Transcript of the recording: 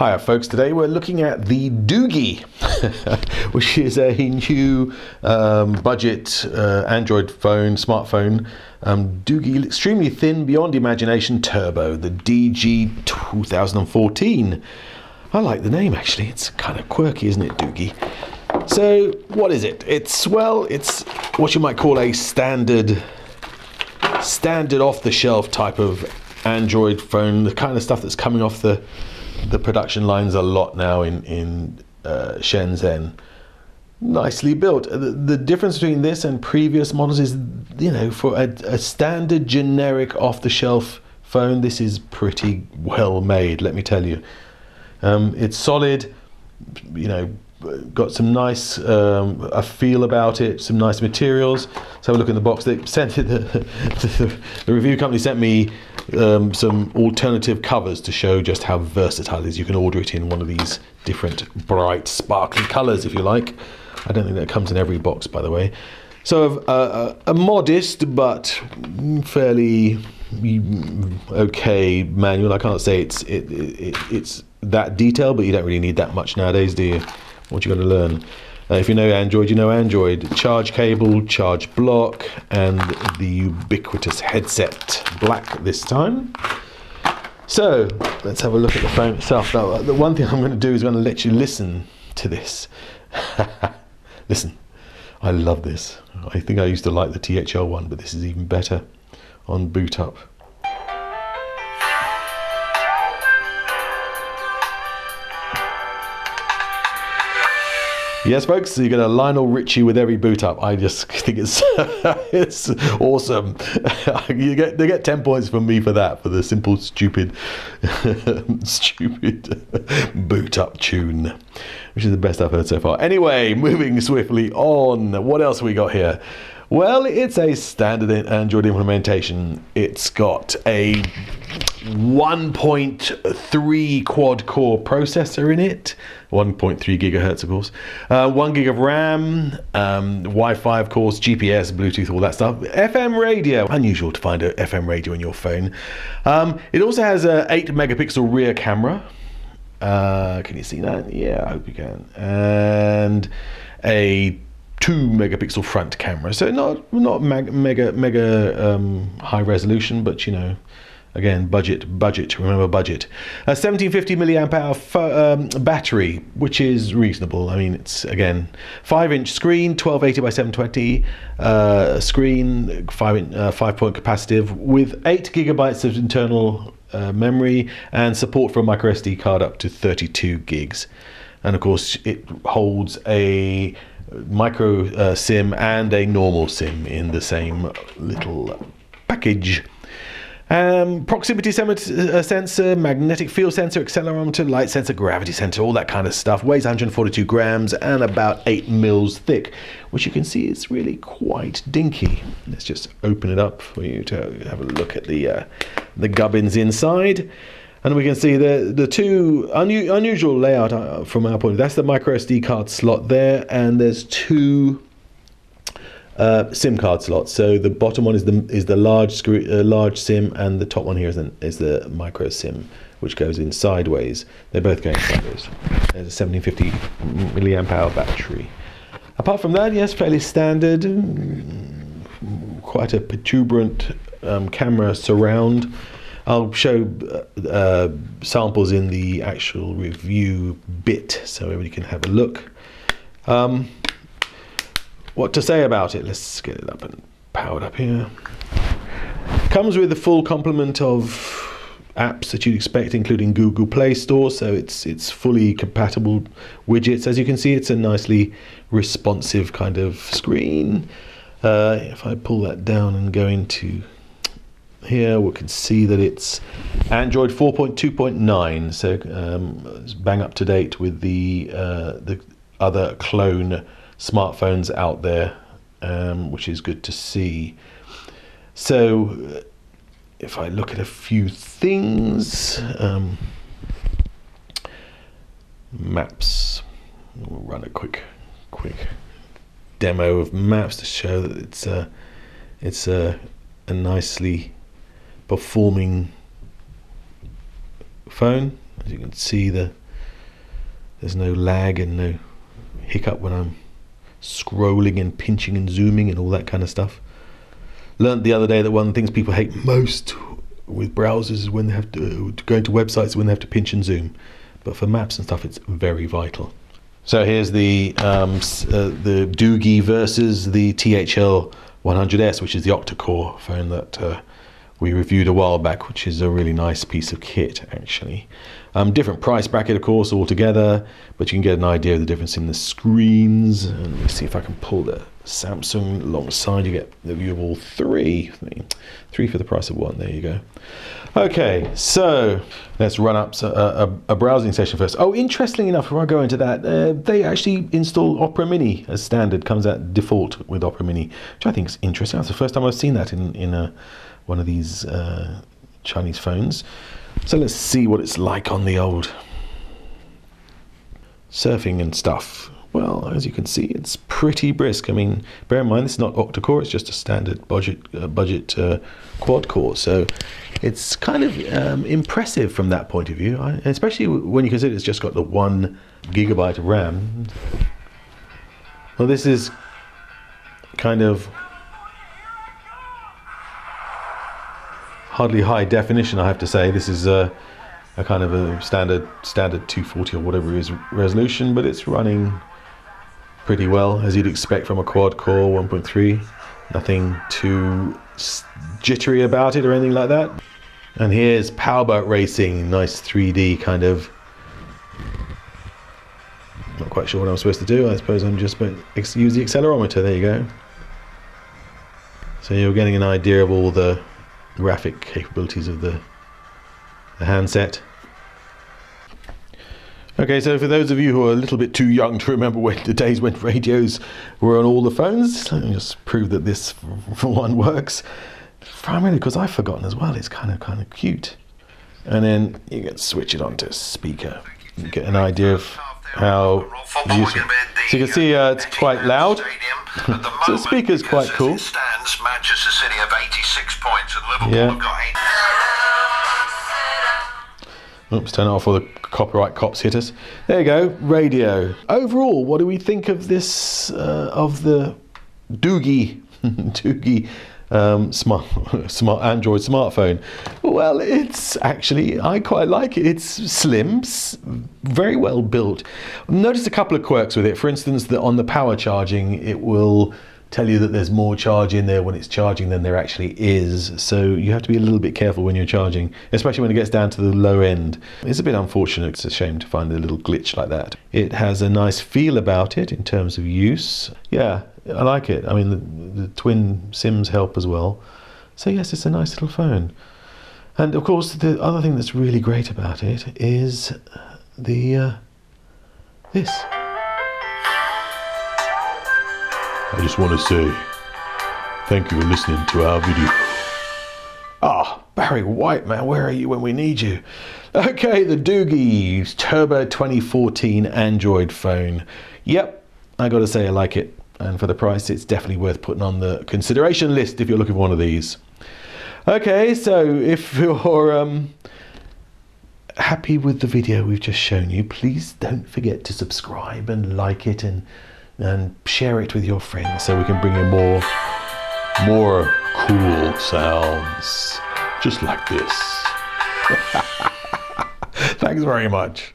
Hiya folks, today we're looking at the Doogee, which is a new budget Android phone, smartphone. Doogee, extremely thin, beyond imagination turbo, the DG 2014. I like the name actually, it's kind of quirky, isn't it, Doogee? So what is it? It's what you might call a standard off-the-shelf type of Android phone, the kind of stuff that's coming off the production lines a lot now in Shenzhen. Nicely built. The difference between this and previous models is, you know, for a standard generic off-the-shelf phone, this is pretty well made, let me tell you. It's solid, you know, got some nice a feel about it, some nice materials. Let's have a look in the box. They sent it, the review company sent me some alternative covers to show just how versatile it is. You can order it in one of these different bright sparkly colors if you like. I don't think that comes in every box, by the way. So a modest but fairly okay manual. I can't say it's that detailed, but you don't really need that much nowadays, do you? What you got to learn. If you know Android, you know Android. Charge cable, charge block, and the ubiquitous headset, black this time. So let's have a look at the phone itself. Now, the one thing I'm going to do is I'm going to let you listen to this. Listen, I love this. I think I used to like the THL one, but this is even better on boot up. Yes, folks, so you get a Lionel Richie with every boot up. I just think it's it's awesome. They get 10 points from me for that, for the simple, stupid boot up tune, which is the best I've heard so far. Anyway, moving swiftly on. What else we got here? Well, it's a standard Android implementation. It's got a 1.3 quad-core processor in it, 1.3 gigahertz, of course, 1 gig of RAM, Wi-Fi, of course, GPS, Bluetooth, all that stuff. FM radio, unusual to find a FM radio in your phone. It also has a 8-megapixel rear camera. Can you see that? Yeah, I hope you can. And a 2-megapixel front camera, so not mega high resolution, but you know, again, budget, remember budget. A 1750 milliamp hour battery, which is reasonable. I mean, it's again 5-inch screen, 1280 by 720 screen, 5-point capacitive with 8 gigabytes of internal memory and support for a micro SD card up to 32 gigs. And of course, it holds a micro SIM and a normal SIM in the same little package. Proximity sensor, magnetic field sensor, accelerometer, light sensor, gravity sensor, all that kind of stuff. Weighs 142 grams and about 8 mils thick, which you can see is really quite dinky. Let's just open it up for you to have a look at the gubbins inside. And we can see the two unusual layout from our point of view. That's the micro SD card slot there, and there's two SIM card slots. So the bottom one is the large SIM, and the top one here is the micro SIM, which goes in sideways. They're both going sideways. There's a 1750 milliamp hour battery. Apart from that, yes, fairly standard. Quite a protuberant camera surround. I'll show samples in the actual review bit so everybody can have a look. What to say about it? Let's get it up and powered up here. Comes with a full complement of apps that you'd expect, including Google Play Store, so it's fully compatible widgets. As you can see, it's a nicely responsive kind of screen. If I pull that down and go into here, we can see that it's Android 4.2.9, so it's bang up to date with the other clone smartphones out there, which is good to see. So if I look at a few things, maps, we'll run a quick demo of maps to show that it's a nicely performing phone. As you can see, the There's no lag and no hiccup when I'm scrolling and pinching and zooming and all that kind of stuff. Learned the other day that one of the things people hate most with browsers is when they have to go into websites, when they have to pinch and zoom. But for maps and stuff, it's very vital. So here's the Doogee versus the THL 100S, which is the octa-core phone that we reviewed a while back, which is a really nice piece of kit, actually. Different price bracket, of course, altogether, but you can get an idea of the difference in the screens. And let me see if I can pull the Samsung alongside. You get the view of all three. Three for the price of one. There you go. Okay, so let's run up a browsing session first. Oh, interestingly enough, before I go into that, they actually install Opera Mini as standard. Comes out default with Opera Mini, which I think is interesting. That's the first time I've seen that in one of these Chinese phones. So let's see what it's like on the old surfing and stuff. Well, as you can see, it's pretty brisk. I mean, bear in mind, this is not octa-core, it's just a standard budget quad-core. So it's kind of impressive from that point of view, especially when you consider it's just got the 1 GB of RAM. Well, this is kind of hardly high definition, I have to say. This is a kind of a standard 240 or whatever it is resolution, but it's running pretty well, as you'd expect from a quad core 1.3. Nothing too jittery about it or anything like that. And here's Powerboat Racing, nice 3D kind of. Not quite sure what I'm supposed to do. I suppose I'm just going to use the accelerometer. There you go. So you're getting an idea of all the graphic capabilities of the handset. Okay, so for those of you who are a little bit too young to remember the days when radios were on all the phones, let me just prove that this for one works. Primarily because I've forgotten as well. It's kind of cute. And then you can switch it onto speaker. You get an idea of how useful. So you can see it's quite loud. So the speaker's quite cool. Manchester City have 86 points and Liverpool have got 8. Oops, turn it off before the copyright cops hit us. There you go, radio. Overall, what do we think of this, of the Doogee smart Android smartphone? Well, it's actually, I quite like it. It's slim, very well built. Notice a couple of quirks with it. For instance, that on the power charging, it will tell you that there's more charge in there when it's charging than there actually is. So you have to be a little bit careful when you're charging, especially when it gets down to the low end. It's a bit unfortunate. It's a shame to find a little glitch like that. It has a nice feel about it in terms of use. Yeah, I like it. I mean, the twin SIMs help as well. So yes, it's a nice little phone. And of course, the other thing that's really great about it is the this. I just want to say thank you for listening to our video. Ah, Barry White, man, where are you when we need you? Okay, the Doogee Turbo 2014 Android phone. Yep, I got to say I like it. And for the price, it's definitely worth putting on the consideration list if you're looking for one of these. Okay, so if you're happy with the video we've just shown you, please don't forget to subscribe and like it and share it with your friends so we can bring you more cool sounds just like this. Thanks very much.